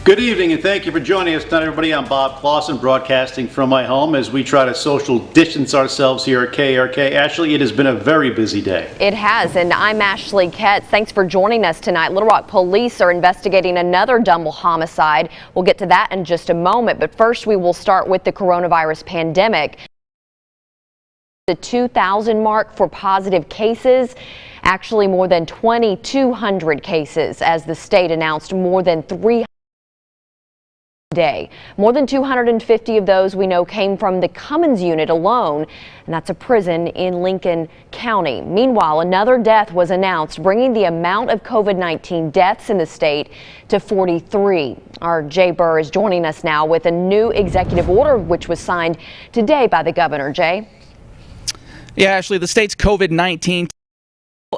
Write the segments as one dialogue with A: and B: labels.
A: Good evening and thank you for joining us tonight, everybody. I'm Bob Clausen, broadcasting from my home as we try to social distance ourselves here at KRK. Ashley, it has been a very busy day.
B: It has, and I'm Ashley Ketz. Thanks for joining us tonight. Little Rock police are investigating another double homicide. We'll get to that in just a moment, but first we will start with the coronavirus pandemic. The 2,000 mark for positive cases, actually more than 2,200 cases, as the state announced more than 300 day. More than 250 of those we know came from the Cummins unit alone, and that's a prison in Lincoln County. Meanwhile, another death was announced, bringing the amount of COVID-19 deaths in the state to 43. Our Jay Burr is joining us now with a new executive order which was signed today by the governor. Jay?
C: Yeah, Ashley, the state's COVID-19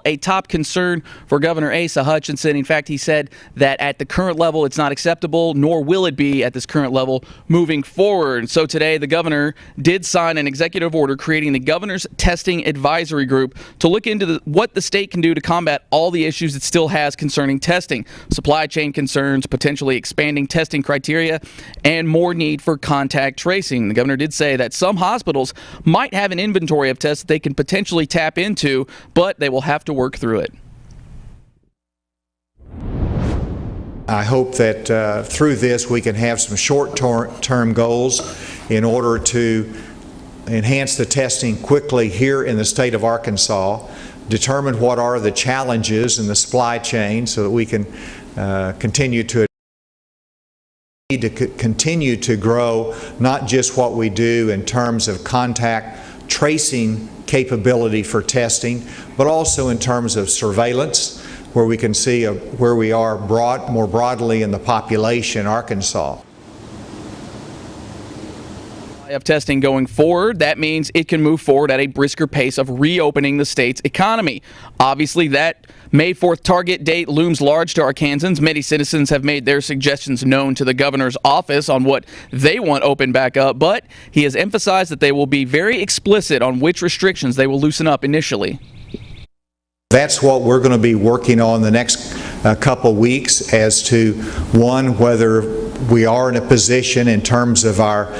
C: a top concern for Governor Asa Hutchinson. In fact, he said that at the current level, it's not acceptable, nor will it be at this current level moving forward. So today, the governor did sign an executive order creating the Governor's Testing Advisory Group to look into what the state can do to combat all the issues it still has concerning testing, supply chain concerns, potentially expanding testing criteria, and more need for contact tracing. The governor did say that some hospitals might have an inventory of tests that they can potentially tap into, but they will have to work through it.
D: I hope that through this we can have some short-term goals in order to enhance the testing quickly here in the state of Arkansas, determine what are the challenges in the supply chain so that we can continue to grow not just what we do in terms of contact tracing capability for testing, but also in terms of surveillance, where we can see where we are more broadly in the population in Arkansas.
C: Of testing going forward, that means it can move forward at a brisker pace of reopening the state's economy. Obviously, that May 4th target date looms large to Arkansans. Many citizens have made their suggestions known to the governor's office on what they want open back up, but he has emphasized that they will be very explicit on which restrictions they will loosen up initially.
D: That's what we're going to be working on the next couple weeks as to, one, whether we are in a position in terms of our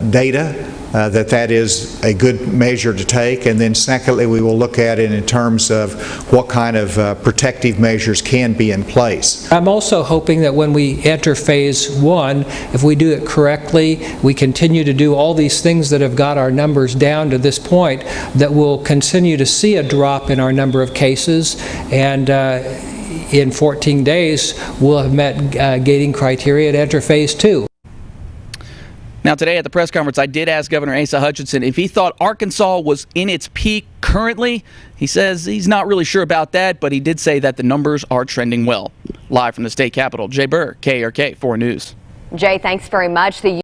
D: data that is a good measure to take, and then secondly we will look at it in terms of what kind of protective measures can be in place.
E: I'm also hoping that when we enter phase one, if we do it correctly, we continue to do all these things that have got our numbers down to this point, that we'll continue to see a drop in our number of cases, and in 14 days we'll have met gating criteria to enter phase two.
C: Now today at the press conference, I did ask Governor Asa Hutchinson if he thought Arkansas was in its peak currently. He says he's not really sure about that, but he did say that the numbers are trending well. Live from the state capitol, Jay Burr, KRK 4 News.
B: Jay, thanks very much.